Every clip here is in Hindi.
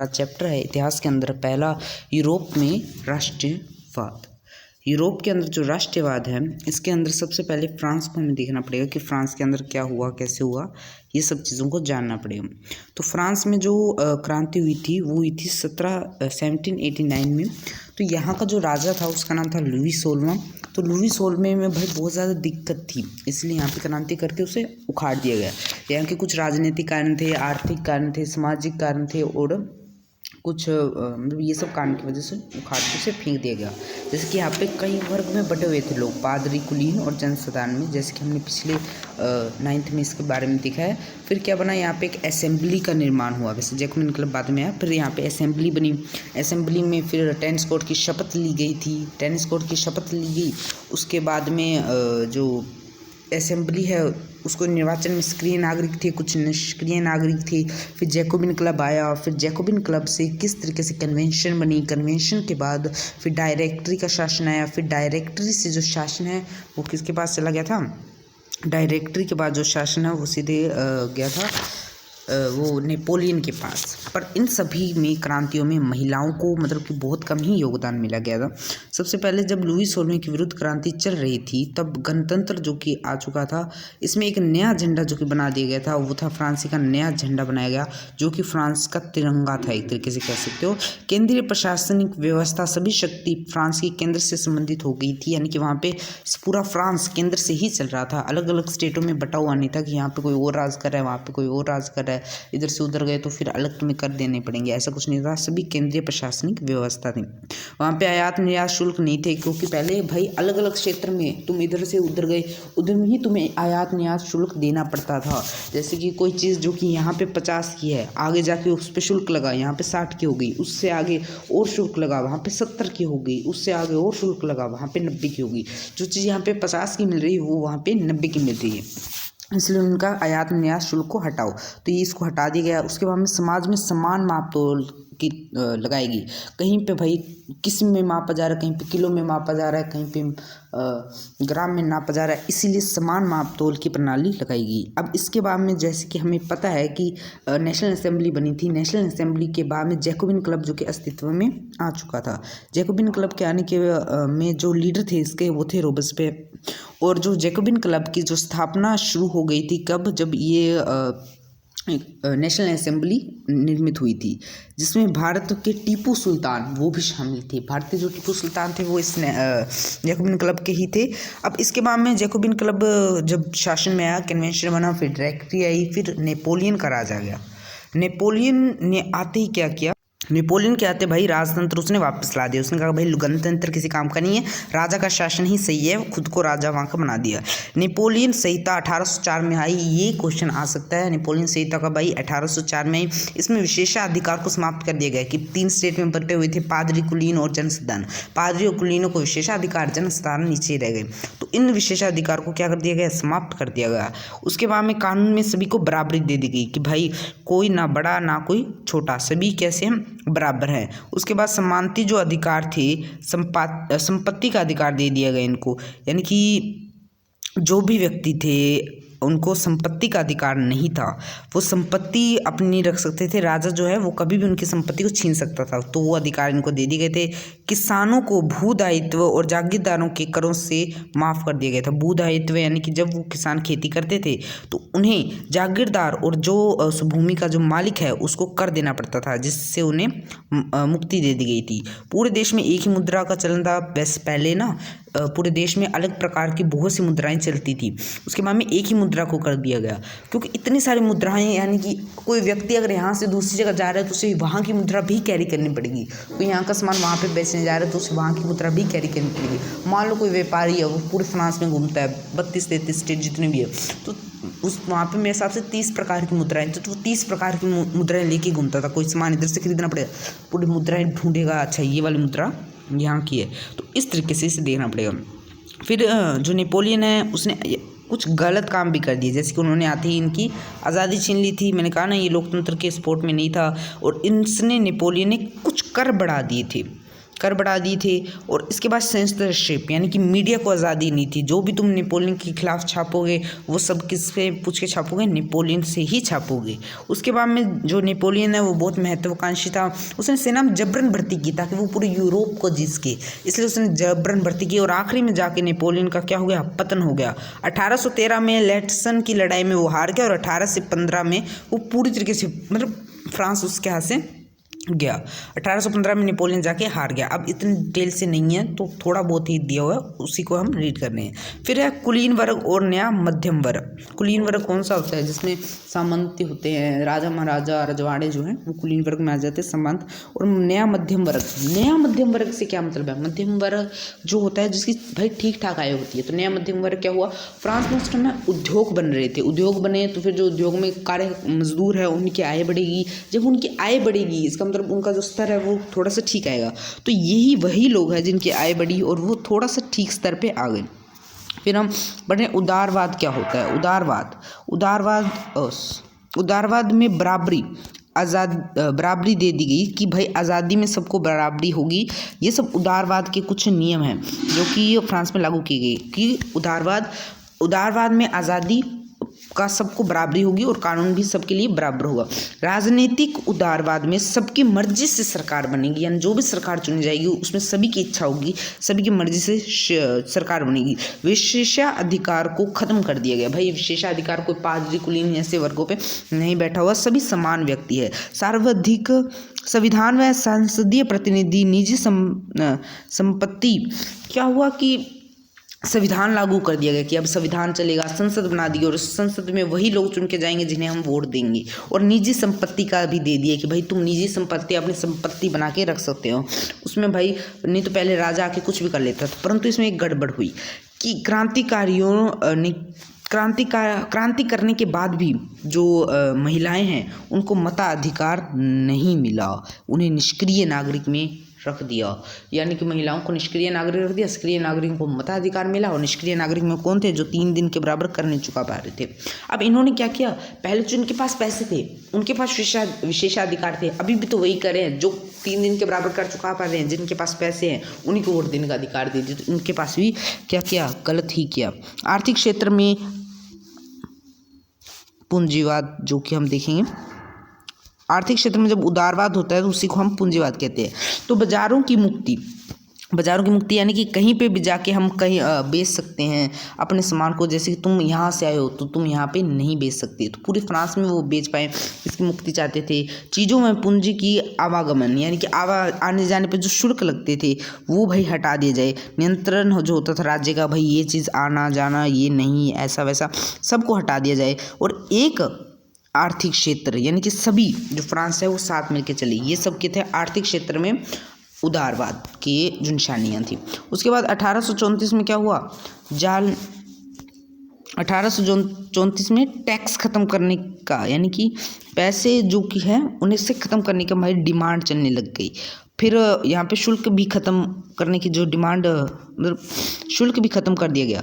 चैप्टर है इतिहास के अंदर पहला यूरोप में राष्ट्रवाद। यूरोप के अंदर जो राष्ट्रवाद है इसके अंदर सबसे पहले फ्रांस को हमें देखना पड़ेगा कि फ्रांस के अंदर क्या हुआ, कैसे हुआ, ये सब चीज़ों को जानना पड़ेगा। तो फ्रांस में जो क्रांति हुई थी वो हुई थी 1789 में। तो यहाँ का जो राजा था उसका नाम था लुई 16वां। तो लुई 16वें में भाई बहुत ज़्यादा दिक्कत थी, इसलिए यहाँ पे क्रांति करके उसे उखाड़ दिया गया। यहाँ के कुछ राजनीतिक कारण थे, आर्थिक कारण थे, सामाजिक कारण थे और कुछ मतलब ये सब कारण की वजह से उखाड़ के उसे फेंक दिया गया। जैसे कि यहाँ पे कई वर्ग में बटे हुए थे लोग, पादरी, कुलीन और जनसाधारण में, जैसे कि हमने पिछले 9th में इसके बारे में देखा है। फिर क्या बना, यहाँ पे एक असेंबली का निर्माण हुआ। वैसे जैकोबिन क्लब बाद में आया, फिर यहाँ पे असेंबली बनी। असेंबली में फिर टेनिस कोर्ट की शपथ ली गई थी। टेनिस कोर्ट की शपथ ली गई, उसके बाद में जो असेंबली है उसको निर्वाचन में सक्रिय नागरिक थे, कुछ निष्क्रिय नागरिक थे। फिर जैकोबिन क्लब आया, फिर जैकोबिन क्लब से किस तरीके से कन्वेंशन बनी, कन्वेंशन के बाद फिर डायरेक्टरी का शासन आया। फिर डायरेक्टरी से जो शासन है वो किसके पास चला गया था, डायरेक्टरी के बाद जो शासन है वो सीधे गया था वो नेपोलियन के पास। पर इन सभी में क्रांतियों में महिलाओं को मतलब कि बहुत कम ही योगदान मिला गया था। सबसे पहले जब लुई 16वें के विरुद्ध क्रांति चल रही थी तब गणतंत्र जो कि आ चुका था, इसमें एक नया झंडा जो कि बना दिया गया था वो था फ्रांसी का नया झंडा बनाया गया जो कि फ्रांस का तिरंगा था, एक तरीके से कह सकते हो। केंद्रीय प्रशासनिक व्यवस्था सभी शक्ति फ्रांस के केंद्र से संबंधित हो गई थी, यानी कि वहाँ पे पूरा फ्रांस केंद्र से ही चल रहा था। अलग अलग स्टेटों में बटा हुआ नहीं था कि यहाँ पे कोई और राज कर रहा है, वहाँ पे कोई और राज कर रहा है, इधर से उधर गए तो फिर अलग तुम्हें कर देने पड़ेंगे, ऐसा कुछ नहीं था। सभी केंद्रीय प्रशासनिक व्यवस्था थी। वहाँ पे आयात निर्यात शुल्क नहीं थे, क्योंकि पहले भाई अलग अलग क्षेत्र में तुम इधर से उधर गए उधर में ही तुम्हें आयात निर्यात शुल्क देना पड़ता था। जैसे कि कोई चीज़ जो कि यहाँ पे 50 की है, आगे जाके उस पर शुल्क लगा, यहाँ पे 60 की हो गई, उससे आगे और शुल्क लगा, वहाँ पे 70 की हो गई, उससे आगे और शुल्क लगा, वहाँ पे 90 की होगी। जो चीज़ यहाँ पे 50 की मिल रही है वो वहाँ पे 90 की मिल रही है, इसलिए उनका आयात निर्यात शुल्क को हटाओ। तो ये इसको हटा दिया गया। उसके बाद में समाज में समान मापतोल की लगाएगी। कहीं पे भाई किस्म में मापा जा रहा है, कहीं पे किलो में मापा जा रहा है, कहीं पे ग्राम में नापा जा रहा है, इसीलिए समान मापतोल की प्रणाली लगाएगी। अब इसके बाद में जैसे कि हमें पता है कि नेशनल असेंबली बनी थी। नेशनल असेंबली के बाद में जैकोबिन क्लब जो कि अस्तित्व में आ चुका था। जैकोबिन क्लब के आने के में जो लीडर थे इसके वो थे रोबेस्पियर। और जो जैकोबिन क्लब की जो स्थापना शुरू हो गई थी कब, जब ये नेशनल असेंबली निर्मित हुई थी, जिसमें भारत के टीपू सुल्तान वो भी शामिल थे। भारतीय जो टीपू सुल्तान थे वो इस जैकोबिन क्लब के ही थे। अब इसके बाद में जैकोबिन क्लब जब शासन में आया, कन्वेंशन बना, फिर डायरेक्टरी आई, फिर नेपोलियन का राज आ गया। नेपोलियन ने आते ही क्या किया, नेपोलियन के आते भाई राजतंत्र उसने वापस ला दिया। उसने कहा भाई गणतंत्र किसी काम का नहीं है, राजा का शासन ही सही है, खुद को राजा वहाँ का बना दिया। नेपोलियन संहिता 1804 में आई, ये क्वेश्चन आ सकता है। नेपोलियन संहिता का भाई 1804 में आई। इसमें विशेषाधिकार को समाप्त कर दिया गया कि 3 स्टेट में बटे हुए थे, पादरी, कुलीन और जनसाधारण। पादरी और कुलीनों को विशेषाधिकार, जनसाधारण नीचे रह गए। तो इन विशेषाधिकार को क्या कर दिया गया, समाप्त कर दिया गया। उसके बाद में कानून में सभी को बराबरी दे दी गई कि भाई कोई ना बड़ा ना कोई छोटा, सभी कैसे बराबर है। उसके बाद सम्मानती जो अधिकार थे, संपत्ति का अधिकार दे दिया गया इनको, यानी कि जो भी व्यक्ति थे उनको संपत्ति का अधिकार नहीं था, वो संपत्ति अपनी नहीं रख सकते थे। राजा जो है वो कभी भी उनकी संपत्ति को छीन सकता था, तो वो अधिकार इनको दे दिए गए थे। किसानों को भू दायित्व और जागीरदारों के करों से माफ़ कर दिया गया था। भू दायित्व यानी कि जब वो किसान खेती करते थे तो उन्हें जागीरदार और जो उस भूमि का जो मालिक है उसको कर देना पड़ता था, जिससे उन्हें मुक्ति दे दी गई थी। पूरे देश में एक ही मुद्रा का चलन था। वैसे पहले ना पूरे देश में अलग प्रकार की बहुत सी मुद्राएं चलती थी, उसके बाद में एक ही मुद्रा को कर दिया गया, क्योंकि इतनी सारी मुद्राएं, यानी कि कोई व्यक्ति अगर यहाँ से दूसरी जगह जा रहा है तो उसे वहाँ की मुद्रा भी कैरी करनी पड़ेगी। कोई यहाँ का सामान वहाँ पे बेचने जा रहा है तो उसे वहाँ की मुद्रा भी कैरी करनी पड़ेगी। मान लो कोई व्यापारी है, वो पूरे फ्रांस में घूमता है, 32-33 स्टेट जितने भी है, तो उस वहाँ पे मेरे हिसाब से 30 प्रकार की मुद्राएं, तो वो 30 प्रकार की मुद्राएं लेके घूमता था। कोई सामान इधर से खरीदना पड़ेगा, पूरी मुद्राएं ढूंढेगा, अच्छा ये वाली मुद्रा यहाँ की है, तो इस तरीके से इसे देखना पड़ेगा। फिर जो नेपोलियन है उसने कुछ गलत काम भी कर दिए, जैसे कि उन्होंने आते ही इनकी आज़ादी छीन ली थी। मैंने कहा ना ये लोकतंत्र के सपोर्ट में नहीं था। और इसने नेपोलियन ने कुछ कर बढ़ा दिए थे, कर बढ़ा दिए थे। और इसके बाद सेंसरशिप यानी कि मीडिया को आज़ादी नहीं थी। जो भी तुम नेपोलियन के खिलाफ छापोगे वो सब किससे पूछ के छापोगे, नेपोलियन से ही छापोगे। उसके बाद में जो नेपोलियन है वो बहुत महत्वाकांक्षी था, उसने सेना में जबरन भर्ती की ताकि वो पूरे यूरोप को जीत के, इसलिए उसने जबरन भर्ती की और आखिरी में जाके नेपोलियन का क्या हो गया, पतन हो गया। 1813 में लेट्सन की लड़ाई में वो हार गया और 18 से 15 में वो पूरी तरीके से मतलब फ्रांस उसके हाथ से गया। 1815 में नेपोलियन जाके हार गया। अब इतनी डिटेल से नहीं है तो थोड़ा बहुत ही दिया हुआ है, उसी को हम रीड कर रहे हैं। फिर है कुलीन वर्ग और नया मध्यम वर्ग। कुलीन वर्ग कौन सा होता है, जिसमें सामंत होते हैं, राजा महाराजा रजवाड़े जो हैं वो कुलीन वर्ग में आ जाते हैं, सामंत। और नया मध्यम वर्ग, नया मध्यम वर्ग से क्या मतलब है, मध्यम वर्ग जो होता है जिसकी भाई ठीक ठाक आय होती है। तो नया मध्यम वर्ग क्या हुआ, फ्रांस में उस टाइम में उद्योग बन रहे थे, उद्योग बने तो फिर जो उद्योग में कार्य मजदूर है उनकी आय बढ़ेगी। जब उनकी आय बढ़ेगी इसका मतलब उनका जो स्तर है वो थोड़ा सा ठीक आएगा। तो यही वही लोग हैं जिनकी आय बढ़ी और वो थोड़ा सा ठीक स्तर पे आ गए। फिर हम बढ़े उदारवाद क्या होता है। उदारवाद में बराबरी दे दी गई कि भाई आज़ादी में सबको बराबरी होगी। ये सब उदारवाद के कुछ नियम हैं जो कि फ्रांस में लागू किए गए कि उदारवाद में आज़ादी का सबको बराबरी होगी और कानून भी सबके लिए बराबर होगा। राजनीतिक उदारवाद में सबकी मर्जी से सरकार बनेगी, यानी जो भी सरकार चुनी जाएगी उसमें सभी की इच्छा होगी, सभी की मर्जी से सरकार बनेगी। विशेषाधिकार को खत्म कर दिया गया। भाई विशेषाधिकार कोई पादरी कुलीन ऐसे वर्गों पे नहीं बैठा हुआ, सभी समान व्यक्ति है। सर्वाधिक संविधान व संसदीय प्रतिनिधि निजी संपत्ति क्या हुआ कि संविधान लागू कर दिया गया कि अब संविधान चलेगा, संसद बना दी और उस संसद में वही लोग चुन के जाएंगे जिन्हें हम वोट देंगे। और निजी संपत्ति का भी दे दिया कि भाई तुम निजी संपत्ति अपनी संपत्ति बना के रख सकते हो। उसमें भाई नहीं तो पहले राजा आके कुछ भी कर लेता था, परंतु इसमें एक गड़बड़ हुई कि क्रांतिकारियों ने क्रांति करने के बाद भी जो महिलाएं हैं उनको मताधिकार नहीं मिला, उन्हें निष्क्रिय नागरिक में रख दिया। यानी कि महिलाओं को निष्क्रिय नागरिक रख दिया, सक्रिय नागरिकों को मताधिकार मिला। और निष्क्रिय नागरिक में कौन थे, जो 3 दिन के बराबर कर नहीं चुका पा रहे थे। अब इन्होंने क्या किया, पहले जो इनके पास पैसे थे उनके पास विशेषाधिकार थे, अभी भी तो वही करें, जो 3 दिन के बराबर कर चुका पा रहे हैं, जिनके पास पैसे हैं उन्हीं को वोट देने का अधिकार दे दिया। तो उनके पास भी क्या किया, गलत ही किया। आर्थिक क्षेत्र में पूंजीवाद जो कि हम देखेंगे, आर्थिक क्षेत्र में जब उदारवाद होता है तो उसी को हम पूंजीवाद कहते हैं। तो बाजारों की मुक्ति यानी कि कहीं पे भी जाके हम कहीं बेच सकते हैं अपने सामान को। जैसे कि तुम यहाँ से आए हो तो तुम यहाँ पे नहीं बेच सकते, तो पूरे फ्रांस में वो बेच पाए, इसकी मुक्ति चाहते थे। चीज़ों में पूंजी की आवागमन यानी कि आने जाने पे जो शुल्क लगते थे वो भाई हटा दिया जाए। नियंत्रण जो होता था राज्य का, भाई ये चीज़ आना जाना ये नहीं, ऐसा वैसा सबको हटा दिया जाए। और एक आर्थिक क्षेत्र यानी कि सभी जो फ्रांस है वो साथ मिलकर चली। ये सब के थे आर्थिक क्षेत्र में उदारवाद की जो निशानियाँ थी। उसके बाद 1834 में क्या हुआ, 1834 में टैक्स ख़त्म करने का, यानी कि पैसे जो कि है उन्हें से ख़त्म करने का भाई डिमांड चलने लग गई। फिर यहाँ पे शुल्क भी ख़त्म करने की जो डिमांड, मतलब शुल्क भी ख़त्म कर दिया गया,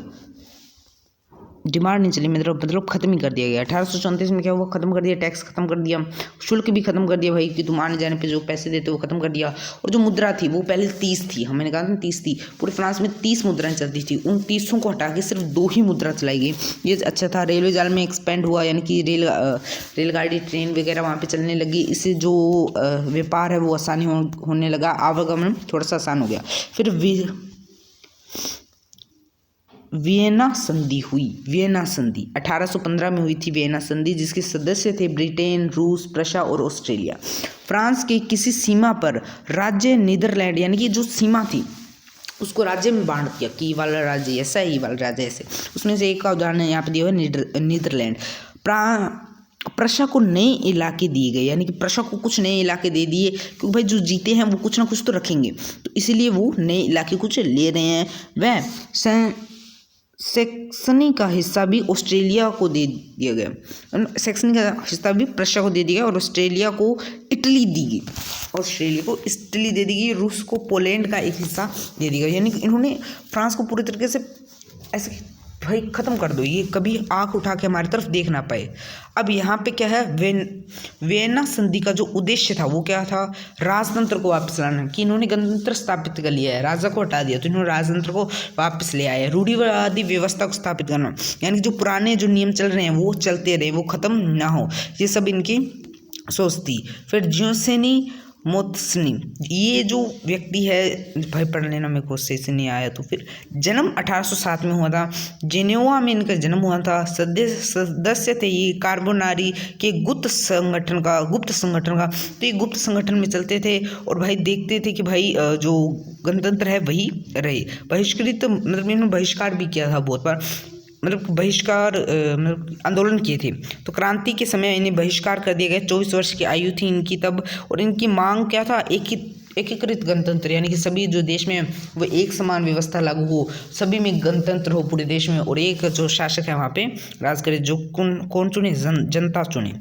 डिमांड नहीं चली, मतलब खत्म ही कर दिया गया। 1834 में क्या हुआ, खत्म कर दिया, टैक्स खत्म कर दिया, शुल्क भी खत्म कर दिया भाई कि तुम आने जाने पे जो पैसे देते वो खत्म कर दिया। और जो मुद्रा थी वो पहले 30 थी, मैंने कहा था 30 थी, पूरे फ्रांस में 30 मुद्राएं चलती थी, उन 30 को हटा के सिर्फ 2 ही मुद्रा चलाई गई। ये अच्छा था। रेलवे जाल में एक्सपेंड हुआ, यानी कि रेलगाड़ी ट्रेन वगैरह वहाँ पर चलने लगी, इससे जो व्यापार है वो आसानी होने लगा, आवागमन थोड़ा सा आसान हो गया। फिर वियना संधि हुई। वियना संधि 1815 में हुई थी वियना संधि, जिसके सदस्य थे ब्रिटेन, रूस, प्रशा और ऑस्ट्रेलिया। फ्रांस के किसी सीमा पर राज्य नीदरलैंड, यानी कि जो सीमा थी उसको राज्य में बांट दिया कि ये वाला राज्य ऐसा है, ये वाला राज्य ऐसे। उसमें से एक का उदाहरण यहाँ पे दिया हुआ है नीदरलैंड। प्रशा को नए इलाके दिए गए, यानी कि प्रशा को कुछ नए इलाके दे दिए, क्योंकि भाई जो जीते हैं वो कुछ ना कुछ तो रखेंगे, तो इसीलिए वो नए इलाके कुछ ले रहे हैं। वह सेक्सनी का हिस्सा भी ऑस्ट्रेलिया को दे दिया गया, सेक्सनी का हिस्सा भी प्रशा को दे दिया गया, और ऑस्ट्रेलिया को इटली दी गई, ऑस्ट्रेलिया को इटली दे दी गई, रूस को पोलैंड का एक हिस्सा दे दिया गया। यानी कि इन्होंने फ्रांस को पूरी तरीके से ऐसे भाई ख़त्म कर दो, ये कभी आंख उठा के हमारी तरफ देख ना पाए। अब यहाँ पे क्या है, वियना संधि का जो उद्देश्य था वो क्या था, राजतंत्र को वापस लाना, कि इन्होंने गणतंत्र स्थापित कर लिया है, राजा को हटा दिया तो इन्होंने राजतंत्र को वापस ले आए, रूढ़िवादी व्यवस्था को स्थापित करना, यानी कि जो पुराने जो नियम चल रहे हैं वो चलते रहे, वो ख़त्म ना हो, ये सब इनकी सोच थी। फिर ज्योसेनी मोत्सनी, ये जो व्यक्ति है, भाई पढ़ लेना, मेरे को सही से नहीं आया तो। फिर जन्म 1807 में हुआ था, जेनेवा में इनका जन्म हुआ था, सदस्य थे ये कार्बोनारी के गुप्त संगठन का। तो ये गुप्त संगठन में चलते थे और भाई देखते थे कि भाई जो गणतंत्र है वही रहे। बहिष्कृत मतलब इन्होंने बहिष्कार भी किया था बहुत बार, मतलब बहिष्कार मतलब आंदोलन किए थे। तो क्रांति के समय इन्हें बहिष्कार कर दिया गया। 24 वर्ष की आयु थी इनकी तब, और इनकी मांग क्या था, एकीकृत गणतंत्र, यानी कि सभी जो देश में वो एक समान व्यवस्था लागू हो, सभी में गणतंत्र हो पूरे देश में, और एक जो शासक है वहाँ पे राज करे, जो कौन चुने, जनता चुने।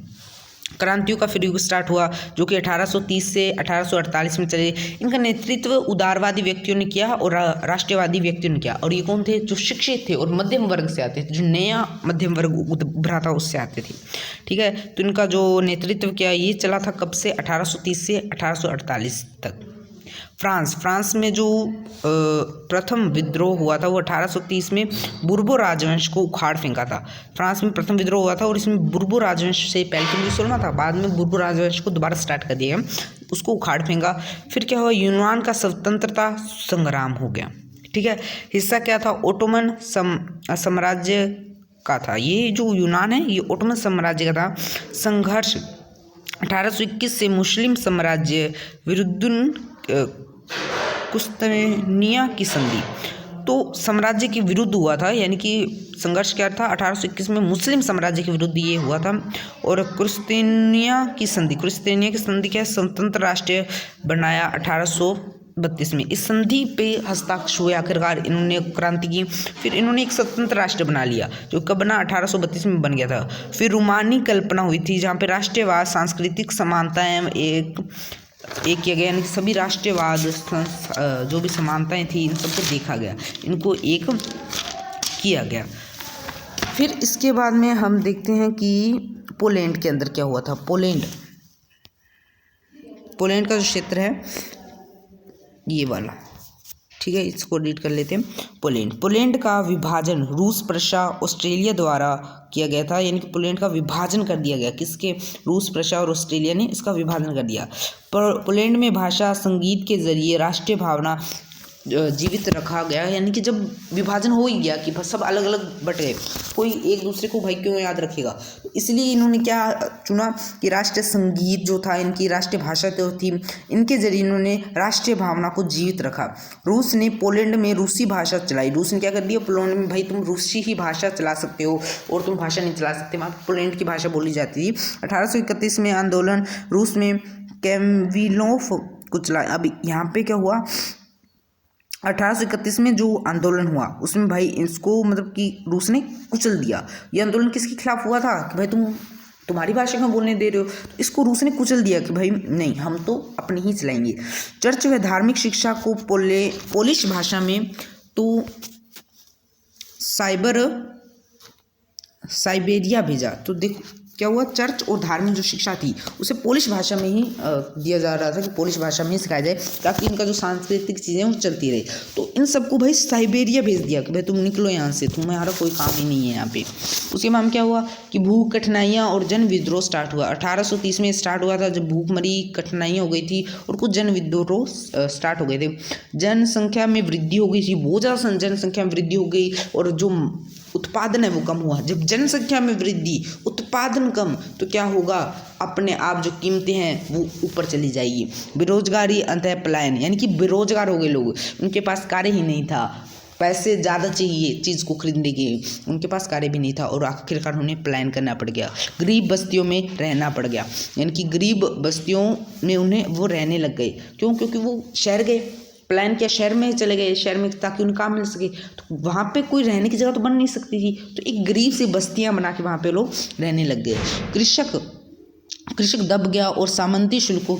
क्रांतियों का फिर युग स्टार्ट हुआ जो कि 1830 से 1848 में चले। इनका नेतृत्व उदारवादी व्यक्तियों ने किया और राष्ट्रवादी व्यक्तियों ने किया, और ये कौन थे, जो शिक्षित थे और मध्यम वर्ग से आते थे, जो नया मध्यम वर्ग उभरा था उससे आते थे। ठीक है, तो इनका जो नेतृत्व किया ये चला था कब से, 1830 से 1848 तक। फ्रांस में जो प्रथम विद्रोह हुआ था वो 1830 में बुर्बो राजवंश को उखाड़ फेंका था। फ्रांस में प्रथम विद्रोह हुआ था और इसमें बुर्बो राजवंश से पहले तो मुसलमान था, बाद में बुर्बो राजवंश को दोबारा स्टार्ट कर दिया, उसको उखाड़ फेंका। फिर क्या हुआ, यूनान का स्वतंत्रता संग्राम हो गया। ठीक है, हिस्सा क्या था, ओटोमन साम्राज्य का था। ये जो यूनान है ये ओटोमन साम्राज्य का था। संघर्ष 1821 से मुस्लिम साम्राज्य विरुद्ध कुस्तनिया की संधि, तो साम्राज्य के विरुद्ध हुआ था, यानी कि संघर्ष क्या था, 1821 में मुस्लिम साम्राज्य के विरुद्ध ये हुआ था। और क्रिस्तिनिया की संधि क्या है, स्वतंत्र राष्ट्र बनाया 1832 में। इस संधि पे हस्ताक्षर हुए, आखिरकार इन्होंने क्रांति की। फिर इन्होंने एक स्वतंत्र राष्ट्र बना लिया जो कब बना, 1832 में बन गया था। फिर रूमानी कल्पना हुई थी जहाँ पे राष्ट्रवाद, सांस्कृतिक समानताएं एक किया गया, यानी कि सभी राष्ट्रवाद जो भी समानताएं थी इन सबको देखा गया, इनको एक किया गया। फिर इसके बाद में हम देखते हैं कि पोलैंड के अंदर क्या हुआ था। पोलैंड का जो क्षेत्र है ये वाला, ठीक है, इसको रीड कर लेते हैं। पोलैंड का विभाजन रूस, प्रशा, ऑस्ट्रेलिया द्वारा किया गया था, यानी कि पोलैंड का विभाजन कर दिया गया। किसके, रूस, प्रशा और ऑस्ट्रेलिया ने इसका विभाजन कर दिया। पोलैंड में भाषा, संगीत के जरिए राष्ट्रीय भावना जीवित रखा गया, यानी कि जब विभाजन हो ही गया कि सब अलग अलग बट गए, कोई एक दूसरे को भाई क्यों याद रखेगा, तो इसलिए इन्होंने क्या चुना कि राष्ट्रीय संगीत जो था, इनकी राष्ट्रीय भाषा तो थी, इनके जरिए इन्होंने राष्ट्रीय भावना को जीवित रखा। रूस ने पोलैंड में रूसी भाषा चलाई। रूस ने क्या कर दिया, पोलैंड में भाई तुम रूसी ही भाषा चला सकते हो और तुम भाषा नहीं चला सकते, वहाँ पोलैंड की भाषा बोली जाती थी। 1831 में आंदोलन, रूस में कैमविलोफ को चलाया। अब यहाँ पे क्या हुआ, 1831 में जो आंदोलन हुआ उसमें भाई इसको मतलब कि रूस ने कुचल दिया। ये आंदोलन किसके खिलाफ हुआ था कि भाई तुम्हारी भाषा में बोलने दे रहे हो, तो इसको रूस ने कुचल दिया कि भाई नहीं, हम तो अपनी ही चलाएंगे। चर्च व धार्मिक शिक्षा को पोलिश भाषा में तो साइबेरिया भेजा। तो देखो क्या हुआ, चर्च और धार्मिक जो शिक्षा थी उसे पोलिश भाषा में ही दिया जा रहा था कि पोलिश भाषा में ही सिखाया जाए ताकि इनका जो सांस्कृतिक चीज़ें वो चलती रहे। तो इन सबको भाई साइबेरिया भेज दिया कि भाई तुम निकलो यहाँ से, तुम्हारा कोई काम ही नहीं है यहाँ पे। उसके बाद क्या हुआ कि भूख, कठिनाइयाँ और जन विद्रोह स्टार्ट हुआ। 1830 में स्टार्ट हुआ था जब भूखमरी, कठिनाइयाँ हो गई थी और कुछ जन विद्रोह स्टार्ट हो गए थे। जनसंख्या में वृद्धि हो गई थी, बहुत ज़्यादा जनसंख्या में वृद्धि हो गई और जो उत्पादन है वो कम हुआ। जब जनसंख्या में वृद्धि, उत्पादन कम, तो क्या होगा, अपने आप जो कीमतें हैं वो ऊपर चली जाएगी। बेरोजगारी, अंतः पलायन, यानी कि बेरोजगार हो गए लोग, उनके पास कार्य ही नहीं था, पैसे ज़्यादा चाहिए चीज़ को खरीदने के, उनके पास कार्य भी नहीं था और आखिरकार उन्हें पलायन करना पड़ गया। गरीब बस्तियों में रहना पड़ गया, यानी कि गरीब बस्तियों में उन्हें वो रहने लग गए। क्यों, क्योंकि वो शहर गए, प्लान किया, शहर में चले गए, शहर में ताकि उन्हें काम मिल सके। तो वहाँ पे कोई रहने की जगह तो बन नहीं सकती थी, तो एक गरीब सी बस्तियाँ बना के वहाँ पे लोग रहने लग गए। कृषक दब गया और सामंती शुल्कों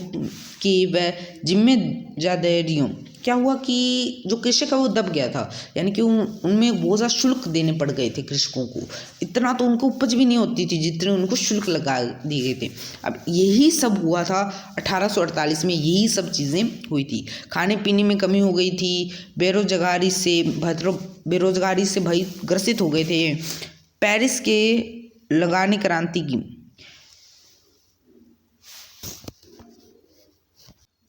की व जिम्मेदारियों क्या हुआ कि जो कृषक है वो दब गया था, यानी कि उनमें बहुत ज़्यादा शुल्क देने पड़ गए थे कृषकों को। इतना तो उनको उपज भी नहीं होती थी जितने उनको शुल्क लगा दिए गए थे। अब यही सब हुआ था 1848 में, यही सब चीज़ें हुई थी। खाने पीने में कमी हो गई थी, बेरोजगारी से भाई ग्रसित हो गए थे। पेरिस के लगाने क्रांति की,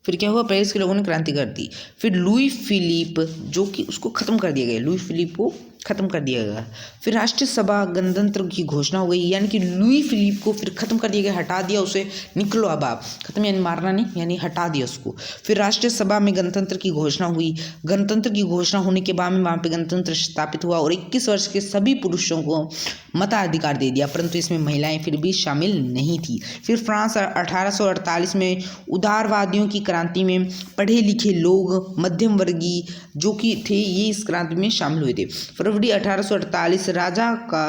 फिर क्या हुआ, पेरिस के लोगों ने क्रांति कर दी। फिर लुई फिलिप, जो कि उसको ख़त्म कर दिया गया, लुई फिलिप को ख़त्म कर दिया गया। फिर राष्ट्रीय सभा गणतंत्र की घोषणा हो गई, यानी कि लुई फिलिप को फिर ख़त्म कर दिया गया, हटा दिया उसे, निकलो अब आप, ख़त्म यानी मारना नहीं, यानी हटा दिया उसको। फिर राष्ट्रीय सभा में गणतंत्र की घोषणा हुई। गणतंत्र की घोषणा होने के बाद में वहाँ पे गणतंत्र स्थापित हुआ और 21 वर्ष के सभी पुरुषों को मताधिकार दे दिया, परंतु इसमें महिलाएं फिर भी शामिल नहीं थी। फिर फ्रांस 1848 में उदारवादियों की क्रांति में पढ़े लिखे लोग, मध्यम वर्गीय जो कि थे, ये इस क्रांति में शामिल हुए थे। फरवरी 1848 राजा का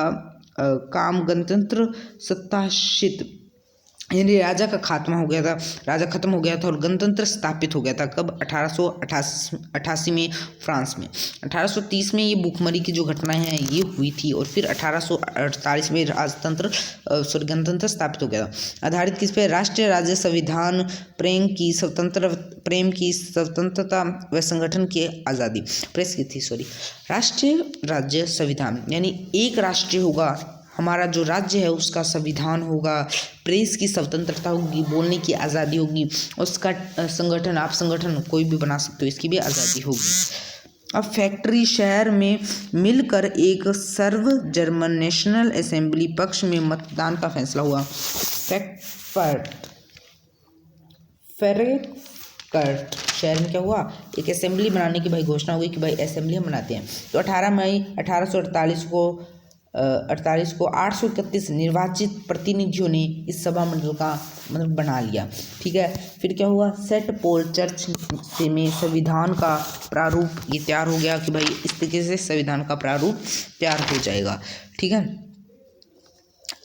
काम गणतंत्र सत्ताशित, यानी राजा का खात्मा हो गया था, राजा खत्म हो गया था और गणतंत्र स्थापित हो गया था। कब? 1888 में फ्रांस में। 1830 में ये भूखमरी की जो घटनाएं हैं ये हुई थी और फिर 1848 में गणतंत्र स्थापित हो गया था। आधारित किस पे? राष्ट्रीय राज्य संविधान, प्रेम की स्वतंत्रता व संगठन की आज़ादी, प्रेस की थी, राष्ट्रीय राज्य संविधान यानी एक राष्ट्र होगा, हमारा जो राज्य है उसका संविधान होगा, प्रेस की स्वतंत्रता होगी, बोलने की आज़ादी होगी, उसका संगठन, आप संगठन कोई भी बना सकते हो, इसकी भी आज़ादी होगी। अब फैक्ट्री शहर में मिलकर एक सर्व जर्मन नेशनल असेंबली पक्ष में मतदान का फैसला हुआ। फ्रैंकफर्ट शहर में क्या हुआ, एक असेंबली बनाने की भाई घोषणा हुई कि भाई असेंबली हम बनाते हैं। तो 18 मई 1848 को 831 निर्वाचित प्रतिनिधियों ने इस सभा मंडल का मतलब बना लिया, ठीक है। फिर क्या हुआ, सेंट पॉल चर्च में संविधान का प्रारूप ये तैयार हो गया कि भाई इस तरीके से संविधान का प्रारूप तैयार हो जाएगा, ठीक है।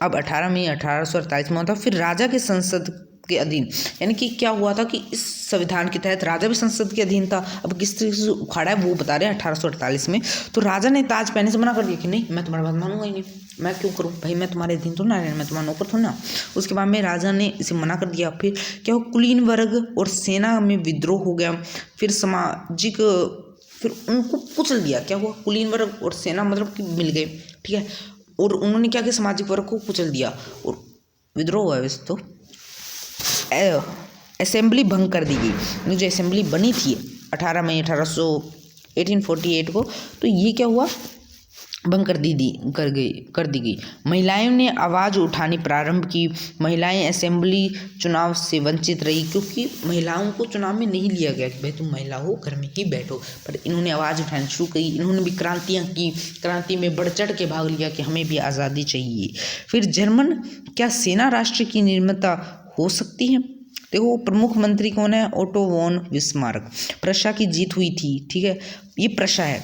अब 18 मई 1848 में होता, फिर राजा के संसद के अधीन, यानी कि क्या हुआ था कि इस संविधान के तहत राजा भी संसद के अधीन था। अब किस तरीके से उखाड़ा है वो बता रहे हैं। 1848 में तो राजा ने ताज पहनने से मना कर दिया कि नहीं, मैं तुम्हारी बात मानूंगा ही नहीं, मैं क्यों करूं भाई, मैं तुम्हारे अधीन तो ना, मैं तुम्हारा नौकर थोड़ा ना। उसके बाद में राजा ने इसे मना कर दिया। फिर क्या हो, कुलीन वर्ग और सेना में विद्रोह हो गया। फिर फिर उनको कुचल दिया। क्या हुआ, कुलीन वर्ग और सेना मतलब कि मिल गए, ठीक है, और उन्होंने क्या किया, सामाजिक वर्ग को कुचल दिया और विद्रोह हुआ। वैसे तो असेंबली भंग कर दी गई। जो असेंबली बनी थी 18 मई 1848 को, तो ये क्या हुआ, भंग कर दी गई। महिलाओं ने आवाज़ उठानी प्रारंभ की। महिलाएं असेंबली चुनाव से वंचित रही क्योंकि महिलाओं को चुनाव में नहीं लिया गया कि भाई तुम महिला हो, घर में ही बैठो, पर इन्होंने आवाज़ उठानी शुरू की। इन्होंने भी क्रांतियाँ की, क्रांति में बढ़ चढ़ के भाग लिया कि हमें भी आज़ादी चाहिए। फिर जर्मन क्या सेना राष्ट्र की निर्माता हो सकती है? देखो प्रमुख मंत्री कौन है, ओटो वॉन बिस्मार्क। प्रशा की जीत हुई थी, ठीक है, ये प्रशा है।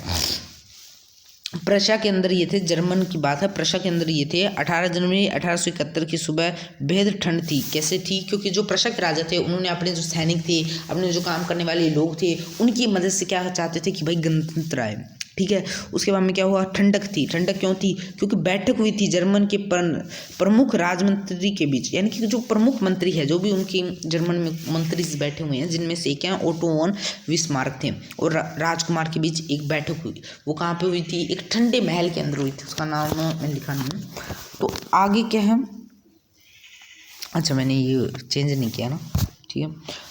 प्रशा के अंदर ये थे, जर्मन की बात है, प्रशा के अंदर ये थे। 18 जनवरी 1871 की सुबह बेहद ठंड थी। कैसे थी, क्योंकि जो प्रशा के राजा थे उन्होंने अपने जो सैनिक थे, अपने जो काम करने वाले लोग थे, उनकी मदद से क्या चाहते थे कि भाई गणतंत्र आए, ठीक है। उसके बाद में क्या हुआ, ठंडक थी। ठंडक क्यों थी, क्योंकि बैठक हुई थी जर्मन के प्रमुख राजमंत्री के बीच, यानी कि जो प्रमुख मंत्री है, जो भी उनकी जर्मन में मंत्री बैठे हुए हैं, जिनमें से क्या ओटो वॉन बिस्मार्क थे, और राजकुमार के बीच एक बैठक हुई। वो कहाँ पे हुई थी, एक ठंडे महल के अंदर हुई थी, उसका नाम मैंने लिखा नहीं। तो आगे क्या है, अच्छा मैंने ये चेंज नहीं किया ना, ठीक है।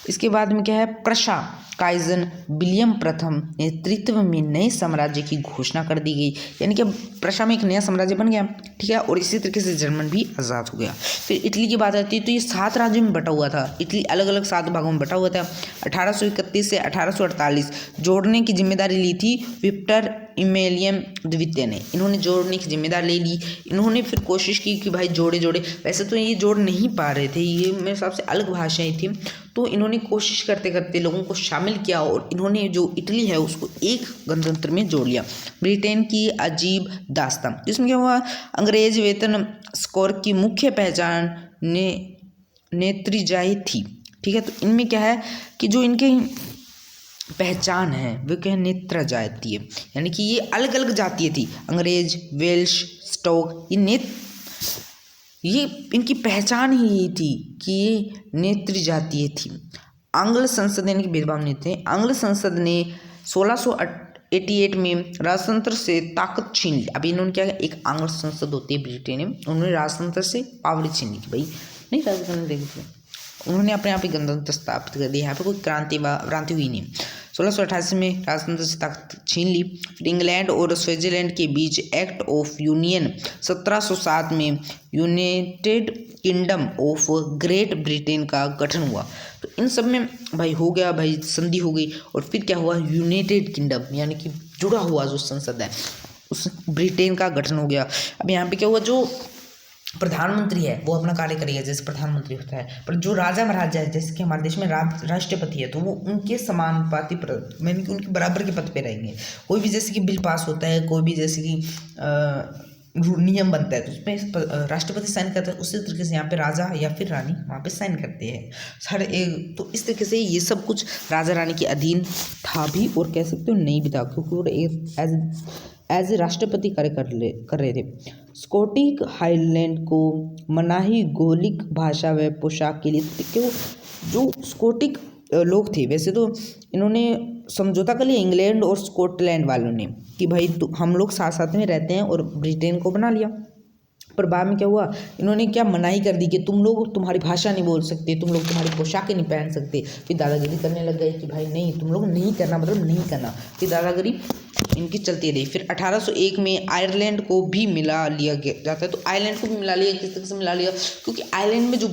इसके बाद में क्या है, प्रशा काइजन विलियम प्रथम नेतृत्व में नए साम्राज्य की घोषणा कर दी गई, यानी कि प्रशा में एक नया साम्राज्य बन गया, ठीक है, और इसी तरीके से जर्मन भी आज़ाद हो गया। फिर इटली की बात आती है तो ये 7 राज्यों में बटा हुआ था। इटली अलग अलग 7 भागों में बटा हुआ था। 1831 से 1848 जोड़ने की जिम्मेदारी ली थी विक्टर इमेलियन द्वितीय ने। इन्होंने जोड़ने की जिम्मेदारी ले ली। इन्होंने फिर कोशिश की कि भाई जोड़े, वैसे तो ये जोड़ नहीं पा रहे थे, ये मेरे हिसाब से अलग भाषाएं थी, तो इन्होंने कोशिश करते करते लोगों को शामिल किया और इन्होंने जो इटली है उसको एक गणतंत्र में जोड़ लिया। ब्रिटेन की अजीब दास्तान, जिसमें क्या हुआ, अंग्रेज वेतन स्कोर की मुख्य पहचान नेत्रिजाई थी, ठीक है। तो इनमें क्या है कि जो इनके पहचान है वो क्या है, नेत्र जातीय, यानी कि ये अलग अलग जातीय थी। अंग्रेज, वेल्श, स्टोक, ये इनकी पहचान ही यही थी कि ये नेत्र जातीय थी। आंग्ल संसद यानी कि भेदभाव नहीं थे। आंग्ल संसद ने 1688 में राजतंत्र से ताकत छीन ली। अभी इन्होंने क्या, एक आंग्ल संसद होती है ब्रिटेन में, उन्होंने राजतंत्र से पावर छीन ली कि भाई नहीं राज करने देंगे, उन्होंने अपने आप ही गणतंत्र स्थापित कर दिया। यहाँ पे कोई क्रांति हुई नहीं। 1688 में राजतंत्र से ताकत छीन ली। फिर इंग्लैंड और स्विट्जरलैंड के बीच एक्ट ऑफ यूनियन 1707 में United kingdom of great Britain का गठन हुआ। तो इन सब में भाई हो गया, भाई संधि हो गई, और फिर क्या हुआ, यूनाइटेड किंगडम यानी कि जुड़ा हुआ जो संसद है उस ब्रिटेन का गठन हो गया। अब यहाँ पे क्या हुआ, जो प्रधानमंत्री है वो अपना कार्य करेगा जैसे प्रधानमंत्री होता है, पर जो राजा महाराजा है जैसे कि हमारे देश में राष्ट्रपति है तो वो उनके समानुपाती यानी कि उनके बराबर के पद पे रहेंगे। कोई भी जैसे कि बिल पास होता है, कोई भी जैसे कि नियम बनता है तो उसमें राष्ट्रपति साइन करता है, उसी तरीके से यहाँ पे राजा या फिर रानी वहाँ पे साइन करते हैं हर एक। तो इस तरीके से ये सब कुछ राजा रानी के अधीन था भी, और कह सकते हो नहीं भी था, क्योंकि वो एज ए राष्ट्रपति कार्य कर रहे थे। स्कॉटिश हाईलैंड को मनाही गोलिक भाषा व पोशाक के लिए, क्यों जो स्कॉटिश लोग थे, वैसे तो इन्होंने समझौता कर लिया इंग्लैंड और स्कॉटलैंड वालों ने कि भाई हम लोग साथ साथ में रहते हैं, और ब्रिटेन को बना लिया। पर बाद में क्या हुआ, इन्होंने क्या मनाही कर दी कि तुम लोग तुम्हारी भाषा नहीं बोल सकते, तुम लोग तुम्हारी पोशाकें नहीं पहन सकते। फिर दादागिरी करने लग गए कि भाई नहीं तुम लोग नहीं करना, मतलब नहीं करना। फिर दादागिरी इनकी चलती रही। फिर 1801 में आयरलैंड को भी मिला लिया जाता है। तो आयरलैंड को भी मिला लिया, किस तरह से मिला लिया, क्योंकि आयरलैंड में जो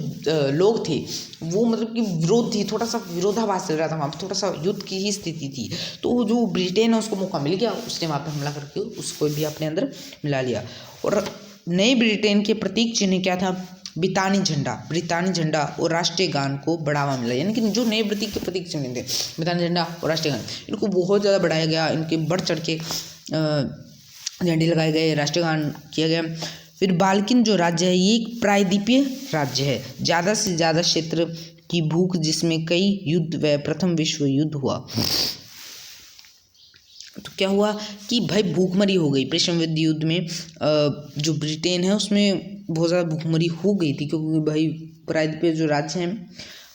लोग थे वो मतलब कि विरोध थी, थोड़ा सा विरोधाभास चल रहा था वहाँ पर, थोड़ा सा युद्ध की ही स्थिति थी। तो जो ब्रिटेन है उसको मौका मिल गया, उसने वहाँ पर हमला करके उसको भी अपने अंदर मिला लिया। और नए ब्रिटेन के प्रतीक चिन्ह क्या था, ब्रितानी झंडा और राष्ट्रीय गान को बढ़ावा मिला। यानी कि जो नए प्रतीक चिन्ह थे ब्रितानी झंडा और राष्ट्रीय गान, इनको बहुत ज़्यादा बढ़ाया गया, इनके बढ़ चढ़ के झंडे लगाए गए, राष्ट्रीय गान किया गया। फिर बाल्किन जो राज्य है ये एक प्रायद्वीपीय राज्य है, ज़्यादा से ज़्यादा क्षेत्र की भूख, जिसमें कई युद्ध व प्रथम विश्व युद्ध हुआ। तो क्या हुआ कि भाई भूखमरी हो गई प्रथम विश्व युद्ध में। जो ब्रिटेन है उसमें बहुत ज़्यादा भूखमरी हो गई थी, क्योंकि भाई प्रायद्वीपीय जो राज्य हैं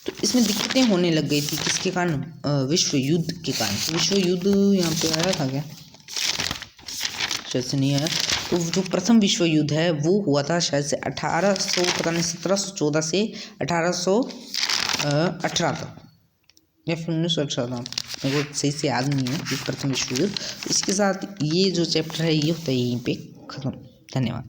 तो इसमें दिक्कतें होने लग गई थी। किसके कारण, विश्व युद्ध के कारण। विश्व युद्ध यहाँ पे आया था क्या, शायद से नहीं आया। तो जो प्रथम विश्व युद्ध है वो हुआ था शायद से 1714 से 1818 तक, या फिर 1918 था, मेरे को सही से याद नहीं है ये प्रथम विश्व युद्ध। इसके साथ ये जो चैप्टर है ये होता है यहीं पे ख़त्म। धन्यवाद।